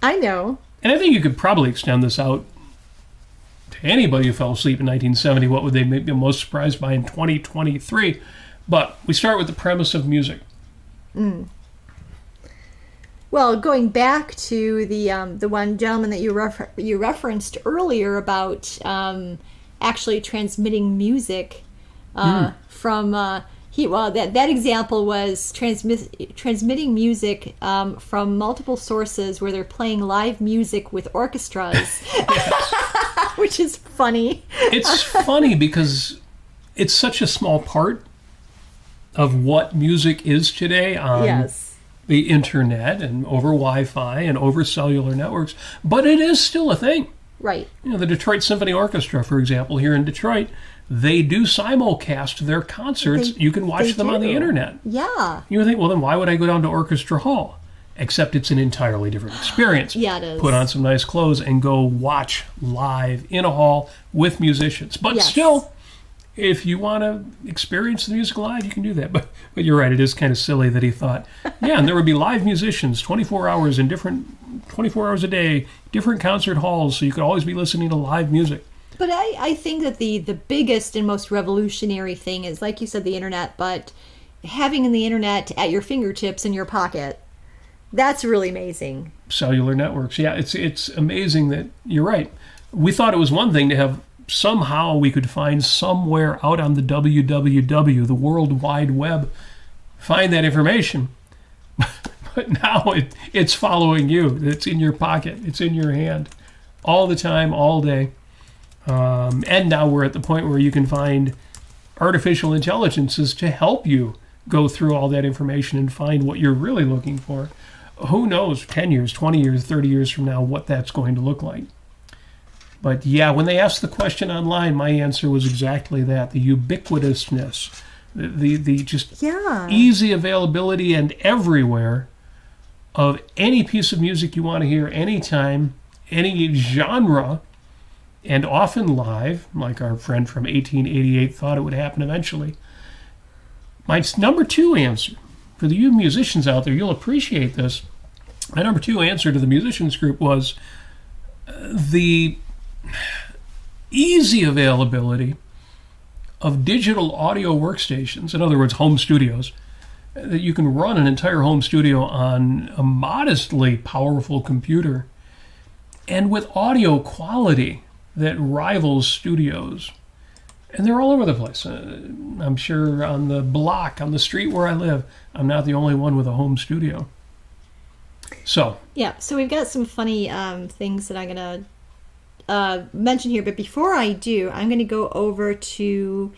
I know. And I think you could probably extend this out to anybody who fell asleep in 1970. What would they be most surprised by in 2023? But we start with the premise of music. Well, going back to the one gentleman that you referenced earlier about actually transmitting music from that example was transmitting music from multiple sources where they're playing live music with orchestras, which is funny. It's funny because it's such a small part of what music is today on the internet and over Wi-Fi and over cellular networks, but it is still a thing. Right. You know, the Detroit Symphony Orchestra, for example, here in Detroit, they do simulcast their concerts. You can watch them on the internet. Yeah. You would think, well, then why would I go down to Orchestra Hall? Except it's an entirely different experience. Yeah, it is. Put on some nice clothes and go watch live in a hall with musicians. But still, if you want to experience the music live, you can do that. But you're right, it is kind of silly that he thought, and there would be live musicians 24 hours a day, different concert halls, so you could always be listening to live music. But I think that the biggest and most revolutionary thing is, like you said, the internet, but having the internet at your fingertips in your pocket, that's really amazing. Cellular networks, yeah, it's amazing that you're right. We thought it was one thing to have somehow we could find somewhere out on the WWW, the World Wide Web, find that information. But now it's following you. It's in your pocket. It's in your hand all the time, all day. And now we're at the point where you can find artificial intelligences to help you go through all that information and find what you're really looking for. Who knows, 10 years, 20 years, 30 years from now, what that's going to look like. But yeah, when they asked the question online, my answer was exactly that, the ubiquitousness, the just easy availability and everywhere of any piece of music you want to hear anytime, any genre, and often live, like our friend from 1888 thought it would happen eventually. My number two answer, for you musicians out there, you'll appreciate this. My number two answer to the musicians group was the easy availability of digital audio workstations, in other words, home studios, that you can run an entire home studio on a modestly powerful computer and with audio quality that rivals studios. And they're all over the place. I'm sure on the block, on the street where I live, I'm not the only one with a home studio. So Yeah, so we've got some funny things that I'm going to mention here. But before I do, I'm going to go over to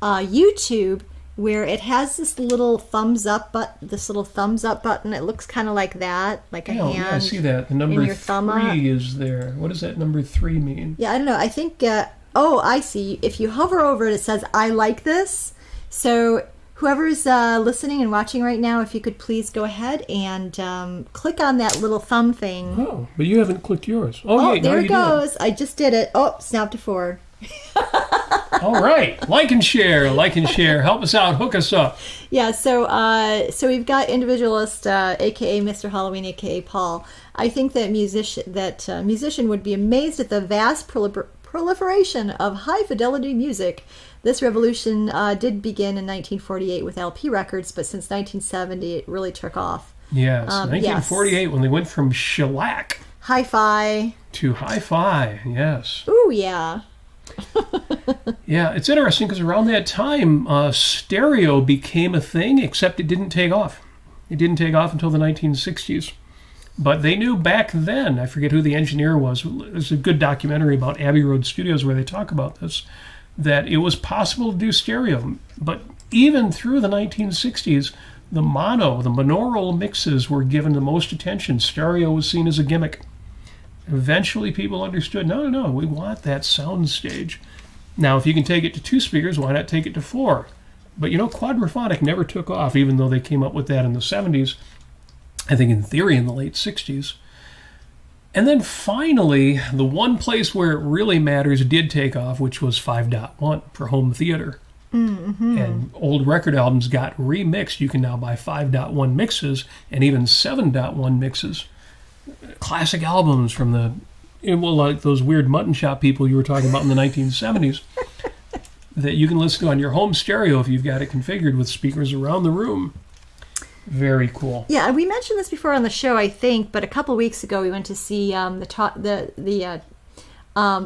YouTube, where it has this little thumbs up button. It looks kind of like that, like a hand. Yeah, I see that. The number in your thumb up. 3 is there. What does that number 3 mean? Yeah, I don't know. I think, I see. If you hover over it, it says, I like this. So whoever's listening and watching right now, if you could please go ahead and click on that little thumb thing. Oh, but you haven't clicked yours. Oh, yeah, there now it goes. I just did it. Oh, snap to 4. All right. Like and share. Help us out. Hook us up. Yeah, so we've got individualist, aka Mr. Halloween, aka Paul. I think that musician would be amazed at the vast proliferation of high fidelity music. This revolution did begin in 1948 with LP records, but since 1970 it really took off. Yes, 1948 when they went from shellac hi-fi to hi-fi. Yes. Ooh, yeah. Yeah, it's interesting because around that time, stereo became a thing, except it didn't take off. It didn't take off until the 1960s. But they knew back then, I forget who the engineer was, there's a good documentary about Abbey Road Studios where they talk about this, that it was possible to do stereo. But even through the 1960s, the monaural mixes were given the most attention. Stereo was seen as a gimmick. Eventually people understood, no, we want that sound stage. Now, if you can take it to 2 speakers, why not take it to 4? But quadraphonic never took off, even though they came up with that in the 70s. I think in theory in the late 60s. And then finally, the one place where it really matters did take off, which was 5.1 for home theater. Mm-hmm. And old record albums got remixed. You can now buy 5.1 mixes and even 7.1 mixes. Classic albums from like those weird mutton shop people you were talking about in the 1970s that you can listen to on your home stereo if you've got it configured with speakers around the room. Very cool. Yeah, we mentioned this before on the show, I think, but a couple weeks ago we went to see the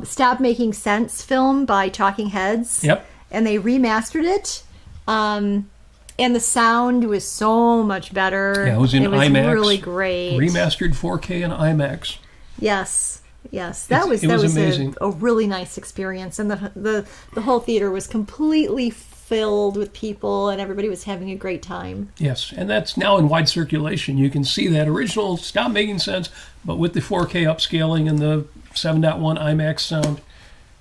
Stop Making Sense film by Talking Heads. Yep. And they remastered it. And the sound was so much better. Yeah, it was in IMAX. It was really great. Remastered 4K and IMAX. Yes. That was amazing. A really nice experience. And the whole theater was completely filled with people, and everybody was having a great time. Yes, and that's now in wide circulation. You can see that original Stop Making Sense, but with the 4K upscaling and the 7.1 IMAX sound,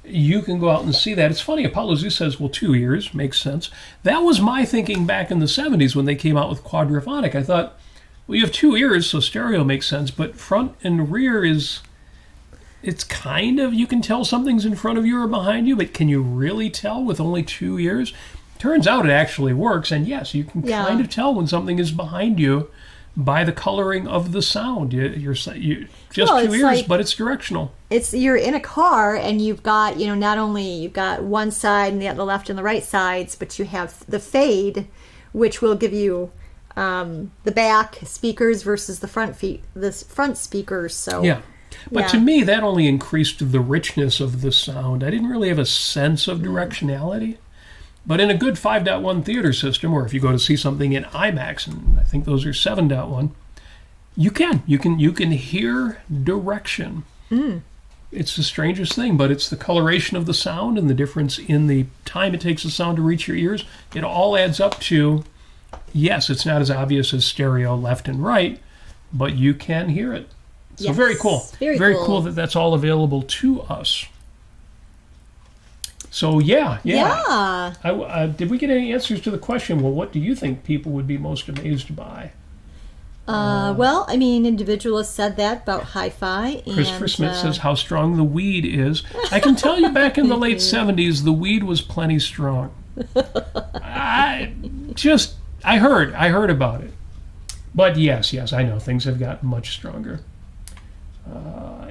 you can go out and see that. It's funny, Apollo Zoo says, well, 2 ears, makes sense. That was my thinking back in the 70s when they came out with quadraphonic. I thought, well, you have 2 ears, so stereo makes sense, but front and rear it's kind of, you can tell something's in front of you or behind you, but can you really tell with only 2 ears? Turns out it actually works, and yes, you can kind of tell when something is behind you by the coloring of the sound. You're just 2 ears, but it's directional. You're in a car, and you've got not only you've got one side and the left and the right sides, but you have the fade, which will give you the back speakers versus the front speakers. So yeah. But to me, that only increased the richness of the sound. I didn't really have a sense of directionality. But in a good 5.1 theater system, or if you go to see something in IMAX, and I think those are 7.1, you can hear direction. Mm. It's the strangest thing, but it's the coloration of the sound and the difference in the time it takes the sound to reach your ears. It all adds up to, yes, it's not as obvious as stereo left and right, but you can hear it. So yes. Very cool. Very cool that that's all available to us. So, yeah. Did we get any answers to the question, well, what do you think people would be most amazed by? Well, I mean, individualists said that about hi-fi. Christopher Smith says how strong the weed is. I can tell you back in the late 70s, the weed was plenty strong. I heard about it. But yes, I know, things have gotten much stronger.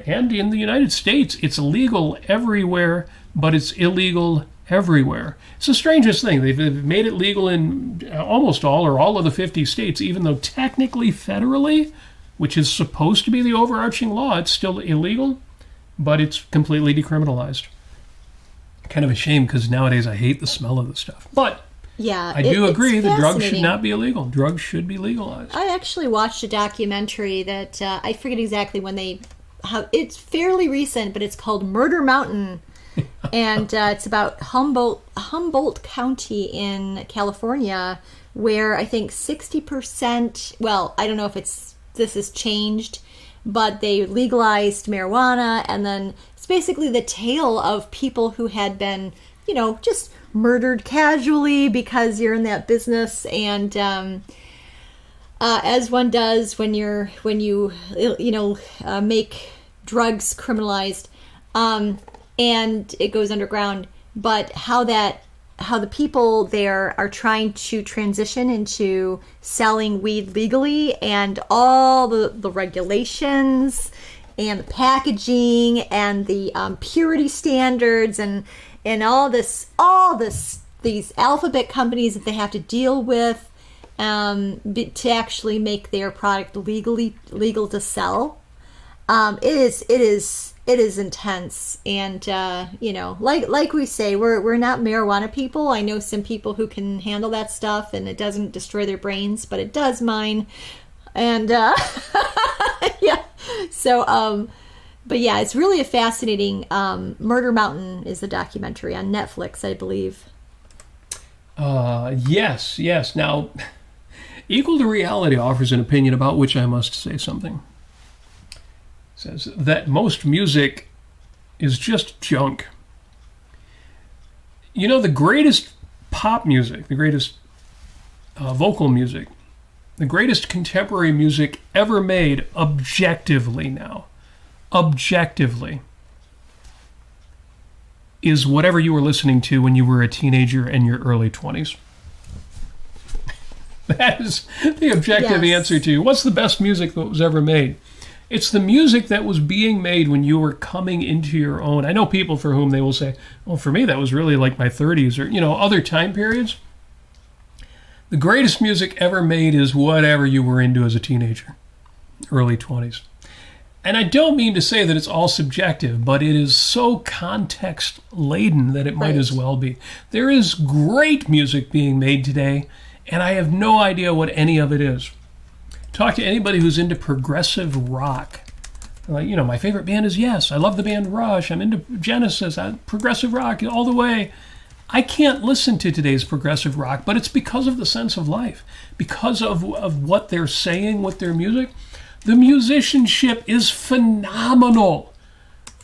And in the United States, it's legal everywhere, but it's illegal everywhere. It's the strangest thing. They've made it legal in almost all or all of the 50 states, even though technically federally, which is supposed to be the overarching law, it's still illegal, but it's completely decriminalized. Kind of a shame because nowadays I hate the smell of the stuff. But Yeah, I do agree that drugs should fascinating. not be illegal. Drugs should be legalized. I actually watched a documentary that I forget exactly when it's fairly recent, but it's called Murder Mountain, and it's about Humboldt County in California, where I think 60%. Well, I don't know if this has changed, but they legalized marijuana, and then it's basically the tale of people who had been, just murdered casually because you're in that business, and as one does when you make drugs criminalized, and it goes underground. But how the people there are trying to transition into selling weed legally, and all the regulations and the packaging and the purity standards and these alphabet companies that they have to deal with to actually make their product legal to sell. It is intense, and like we say, we're not marijuana people. I know some people who can handle that stuff, and it doesn't destroy their brains, but it does mine. And yeah, so but yeah, it's really a fascinating. Murder Mountain is a documentary on Netflix, I believe. Yes. Now, Equal to Reality offers an opinion about which I must say something. Says that most music is just junk. The greatest pop music, the greatest vocal music, the greatest contemporary music ever made, objectively, is whatever you were listening to when you were a teenager in your early 20s. That is the objective answer to what's the best music that was ever made. It's the music that was being made when you were coming into your own. I know people for whom they will say, well, for me, that was really like my 30s or, other time periods. The greatest music ever made is whatever you were into as a teenager, early 20s. And I don't mean to say that it's all subjective, but it is so context-laden that it might as well be. There is great music being made today, and I have no idea what any of it is. Talk to anybody who's into progressive rock. Like, my favorite band is Yes. I love the band Rush. I'm into Genesis. Progressive rock all the way. I can't listen to today's progressive rock, but it's because of the sense of life, because of what they're saying with their music. The musicianship is phenomenal.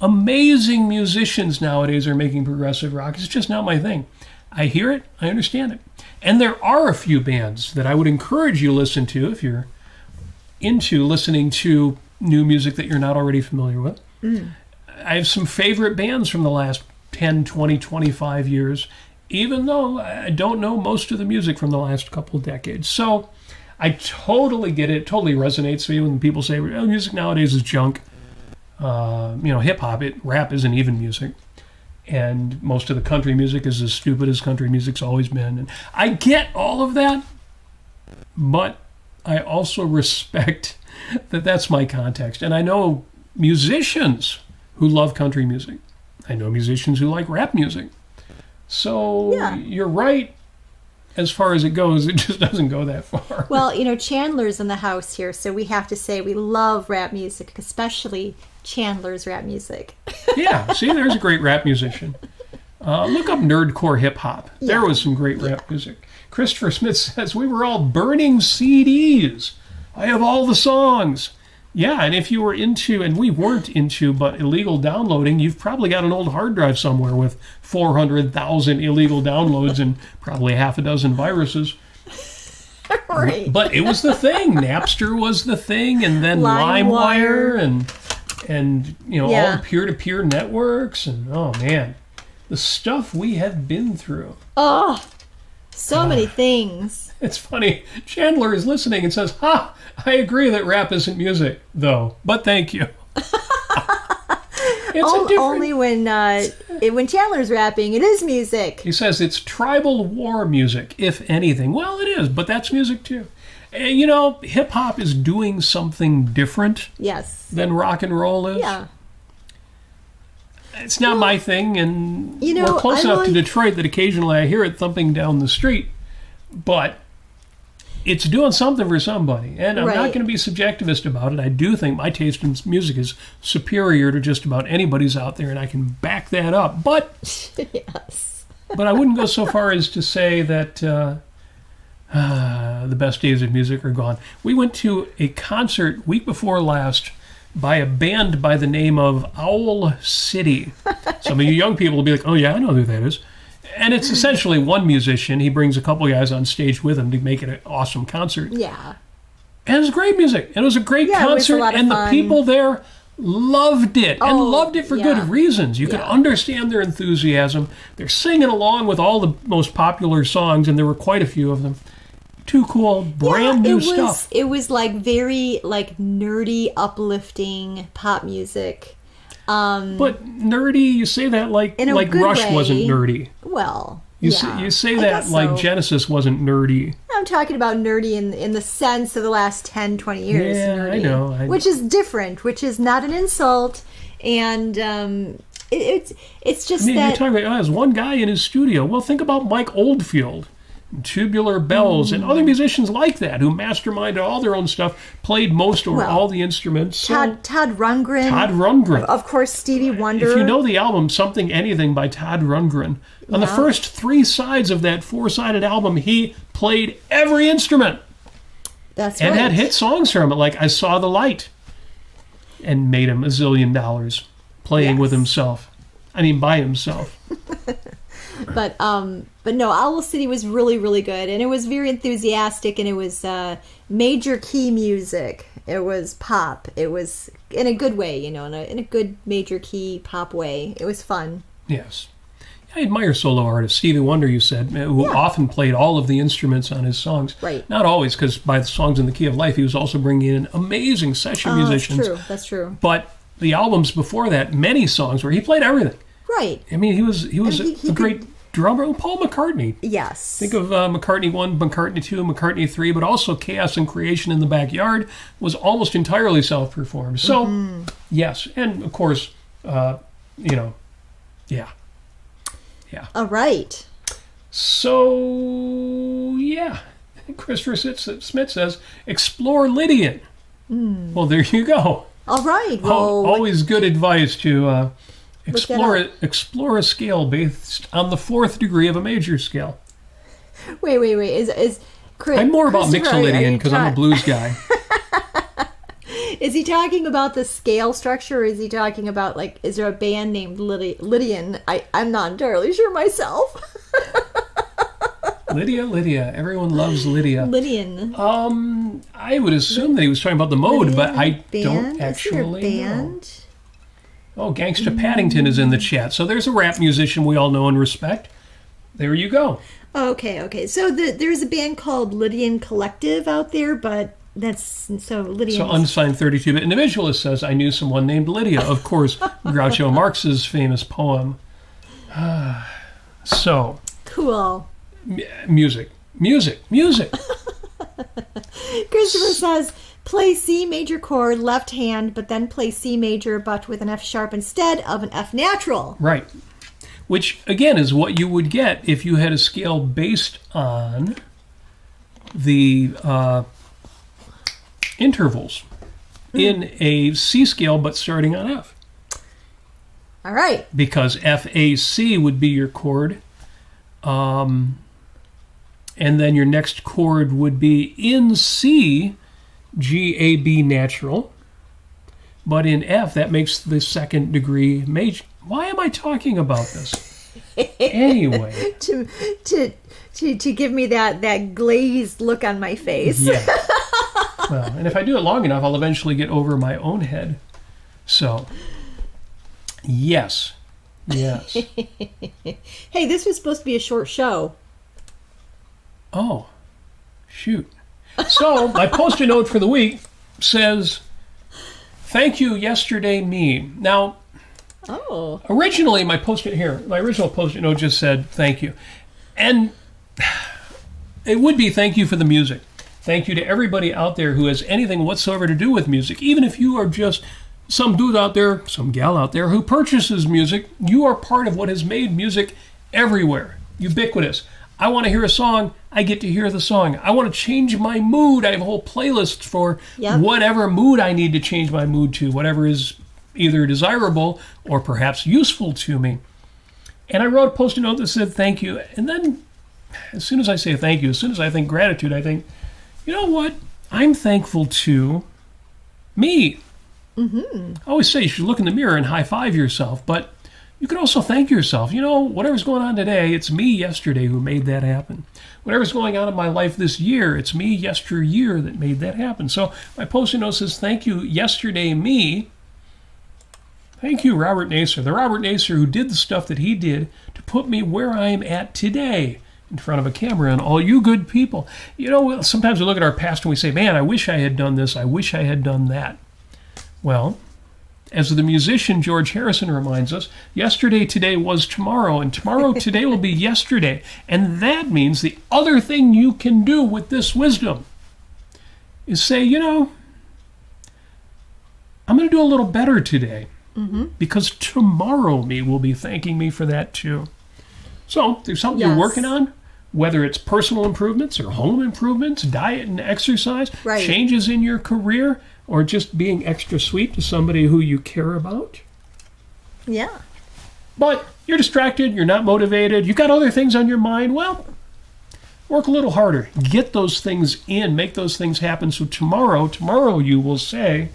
Amazing musicians nowadays are making progressive rock. It's just not my thing. I hear it. I understand it. And there are a few bands that I would encourage you to listen to if you're into listening to new music that you're not already familiar with. I have some favorite bands from the last 10, 20, 25 years, even though I don't know most of the music from the last couple of decades. So I totally get it. It totally resonates with me when people say, oh, music nowadays is junk. Hip-hop, rap isn't even music. And most of the country music is as stupid as country music's always been. And I get all of that, but I also respect that that's my context. And I know musicians who love country music. I know musicians who like rap music. So You're right. As far as it goes, it just doesn't go that far. Well, Chandler's in the house here, so we have to say we love rap music, especially Chandler's rap music. Yeah, see, there's a great rap musician. Look up nerdcore hip-hop. There was some great rap music. Christopher Smith says, we were all burning CDs. I have all the songs. Yeah, and if you were into, and we weren't into, but illegal downloading, you've probably got an old hard drive somewhere with 400,000 illegal downloads and probably half a dozen viruses. Right. But it was the thing. Napster was the thing, and then LimeWire and all peer-to-peer networks, and oh man, the stuff we have been through. Oh, so many things. It's funny. Chandler is listening and says, "Ha, I agree that rap isn't music, though. But thank you." Only when Chandler's rapping, it is music. He says it's tribal war music, if anything. Well, it is, but that's music too. Hip-hop is doing something different than rock and roll is. Yeah. It's not my thing, and we're close enough to Detroit that occasionally I hear it thumping down the street. But it's doing something for somebody. And I'm not Right. going to be subjectivist about it. I do think my taste in music is superior to just about anybody's out there, and I can back that up. But Yes. but I wouldn't go so far as to say that the best days of music are gone. We went to a concert week before last by a band by the name of Owl City. Some of you young people will be like, oh yeah, I know who that is. And it's essentially one musician. He brings a couple guys on stage with him to make it an awesome concert. Yeah. And it was great music. And it was a great Yeah, it was a concert. lot of And fun. the people there loved it. And Oh, loved it for yeah. good reasons. You could Yeah. understand their enthusiasm. They're singing along with all the most popular songs, and there were quite a few of them. Too cool, brand new stuff. It was like very like nerdy, uplifting pop music. But nerdy, you say that like In a good Rush way. wasn't nerdy. Well, You yeah, say I that guess like so. Genesis wasn't nerdy. I'm talking about nerdy in the sense of the last 10, 20 years. Yeah, nerdy, I know. Which is different, which is not an insult. And it's just I mean, that... you're talking about, there's one guy in his studio. Well, think about Mike Oldfield, and Tubular Bells, and other musicians like that who masterminded all their own stuff, played most or Well, all the instruments. So, Todd Rundgren. Todd Rundgren. Of course, Stevie Wonder. If you know the album Something Anything by Todd Rundgren, on the first 3 sides of that 4-sided album, he played every instrument That's and right. had hit songs from it, like I Saw the Light, and made him $1 zillion playing with Yes. himself. I mean, by himself. But no, Owl City was really, really good, and it was very enthusiastic, and it was major key music. It was pop. It was in a good way, in a good major key pop way. It was fun. Yes. I admire solo artists. Stevie Wonder, you said, who often played all of the instruments on his songs. Right. Not always, because by the songs in the key of life, he was also bringing in amazing session musicians. That's true. But the albums before that, many songs where he played everything. Right. I mean, he was he a great drummer. Oh, Paul McCartney. Yes. Think of McCartney 1, McCartney 2, McCartney 3, but also Chaos and Creation in the Backyard was almost entirely self-performed. So, yes. And, of course, yeah. Yeah. All right. So, yeah. Christopher Smith says, explore Lydian. Well, there you go. All right. Well, Always good advice to explore up. explore a scale based on the 4th degree of a major scale. wait. Is I'm more about Mixolydian because I'm a blues guy. Is he talking about the scale structure, or is he talking about, like, is there a band named Lydian? I'm not entirely sure myself. Lydia. Everyone loves Lydia. Lydian. I would assume that he was talking about the mode, but I don't Is there a actually know. band? Oh, Gangsta Paddington is in the chat. So there's a rap musician we all know and respect. There you go. Okay. So there's a band called Lydian Collective out there, but that's so Lydian. So unsigned 32-bit individualist says, I knew someone named Lydia. Of course, Groucho Marx's famous poem. So, Cool. music. Christopher says, play C major chord left hand, but then play C major but with an F sharp instead of an F natural. Right. Which, again, is what you would get if you had a scale based on the intervals in a C scale, but starting on F. All right. Because FAC would be your chord. And then your next chord would be in C, GAB natural. But in F, that makes the 2nd degree major. Why am I talking about this? Anyway. To give me that glazed look on my face. Yeah. Well, and if I do it long enough, I'll eventually get over my own head. So, yes. Hey, this was supposed to be a short show. Oh, shoot. So, my post-it note for the week says, thank you, yesterday me. Now, originally, my original post-it note just said, thank you. And it would be thank you for the music. Thank you to everybody out there who has anything whatsoever to do with music. Even if you are just some dude out there, some gal out there who purchases music, you are part of what has made music everywhere, ubiquitous. I want to hear a song, I get to hear the song. I want to change my mood. I have a whole playlist for whatever mood I need to change my mood to, whatever is either desirable or perhaps useful to me. And I wrote a Post-it note that said thank you. And then as soon as I say thank you, as soon as I think gratitude, I think, you know what? I'm thankful to me. I always say you should look in the mirror and high-five yourself, but you can also thank yourself. You know, whatever's going on today, it's me yesterday who made that happen. Whatever's going on in my life this year, it's me yesteryear that made that happen. So my Post-it note says, thank you, yesterday me. Thank you, Robert Nasir. The Robert Nasir who did the stuff that he did to put me where I am at today in front of a camera and all you good people. You know, sometimes we look at our past and we say, man, I wish I had done this. I wish I had done that. Well, as the musician George Harrison reminds us, yesterday today was tomorrow, and tomorrow today will be yesterday. And that means the other thing you can do with this wisdom is say, you know, I'm going to do a little better today because tomorrow me will be thanking me for that too. So if there's something you're working on, whether it's personal improvements or home improvements, diet and exercise, changes in your career, or just being extra sweet to somebody who you care about. Yeah. But you're distracted, you're not motivated, you've got other things on your mind. Well, work a little harder. Get those things in, make those things happen. So tomorrow you will say,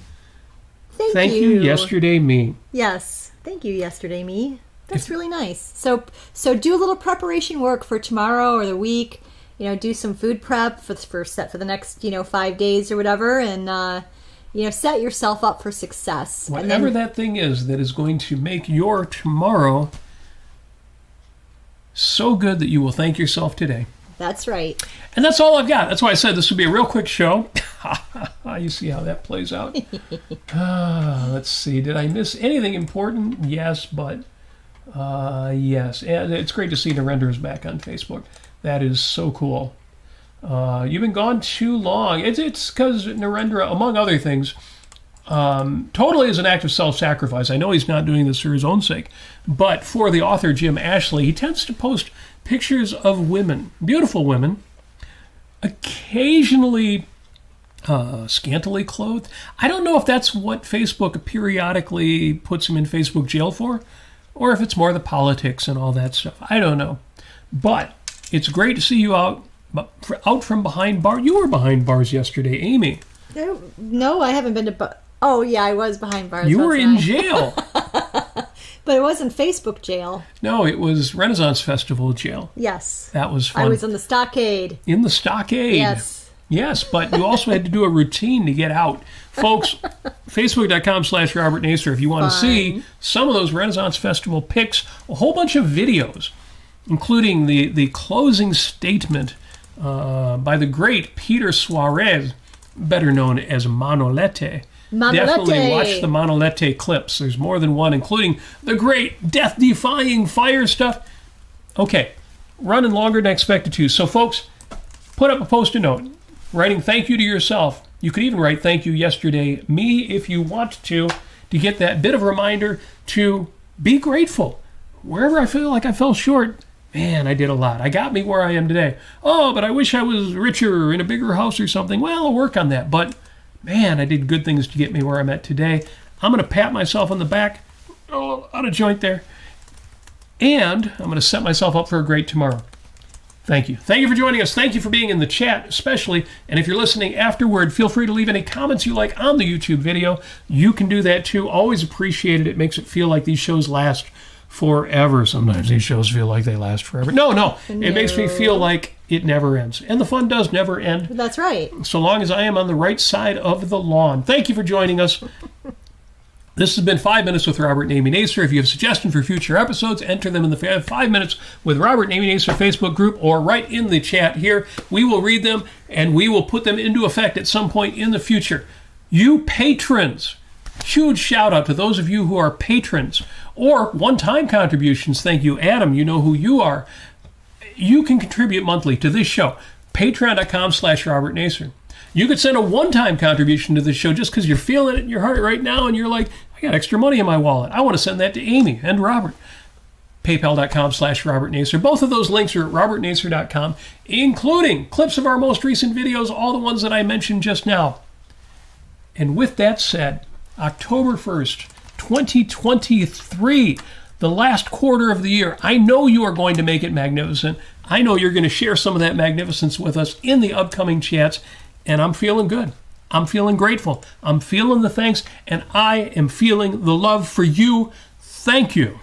thank you, yesterday me. Yes. Thank you, yesterday me. That's really nice. So do a little preparation work for tomorrow or the week. You know, do some food prep for the next 5 days or whatever, and set yourself up for success. Whatever that thing is that is going to make your tomorrow so good that you will thank yourself today. That's right. And that's all I've got. That's why I said this would be a real quick show. You see how that plays out. Let's see. Did I miss anything important? Yes, but yes. And it's great to see Narendra's back on Facebook. That is so cool. You've been gone too long. It's because Narendra, among other things, totally is an act of self-sacrifice. I know he's not doing this for his own sake, but for the author Jim Ashley, he tends to post pictures of women, beautiful women, occasionally scantily clothed. I don't know if that's what Facebook periodically puts him in Facebook jail for, or if it's more the politics and all that stuff. I don't know. But it's great to see you out from behind bars. You were behind bars yesterday, Amy. No, I haven't been to... Oh, yeah, I was behind bars. You were in jail. But it wasn't Facebook jail. No, it was Renaissance Festival jail. Yes. That was fun. I was in the stockade. In the stockade. Yes. Yes, but you also had to do a routine to get out. Folks, Facebook.com/Robert Nasir if you want to see some of those Renaissance Festival pics, a whole bunch of videos, including the closing statement by the great Peter Suarez, better known as Manolete. Definitely watch the Manolete clips. There's more than one, including the great death-defying fire stuff. Okay, running longer than I expected to. So, folks, put up a Post-it note, writing thank you to yourself. You could even write thank you yesterday me if you want to get that bit of a reminder to be grateful. Wherever I feel like I fell short, man, I did a lot. I got me where I am today. Oh, but I wish I was richer, in a bigger house or something. Well, I'll work on that. But, man, I did good things to get me where I'm at today. I'm going to pat myself on the back, out of joint there, and I'm going to set myself up for a great tomorrow. Thank you. Thank you for joining us. Thank you for being in the chat, especially. And if you're listening afterward, feel free to leave any comments you like on the YouTube video. You can do that, too. Always appreciate it. It makes it feel like these shows last forever. Sometimes these shows feel like they last forever. No. It makes me feel like it never ends. And the fun does never end. That's right. So long as I am on the right side of the lawn. Thank you for joining us. This has been 5 Minutes with Robert and Amy Nasir. If you have suggestions for future episodes, enter them in the 5 Minutes with Robert and Amy Nasir Facebook group or right in the chat here. We will read them and we will put them into effect at some point in the future. You patrons, huge shout out to those of you who are patrons or one-time contributions. Thank you, Adam. You know who you are. You can contribute monthly to this show. Patreon.com/Robert Nasir. You could send a one-time contribution to this show just because you're feeling it in your heart right now and you're like, I got extra money in my wallet. I want to send that to Amy and Robert. paypal.com/Robert Nasir. Both of those links are at robertnasir.com, including clips of our most recent videos, all the ones that I mentioned just now. And with that said, October 1st, 2023, the last quarter of the year, I know you are going to make it magnificent. I know you're going to share some of that magnificence with us in the upcoming chats, and I'm feeling good. I'm feeling grateful. I'm feeling the thanks, and I am feeling the love for you. Thank you.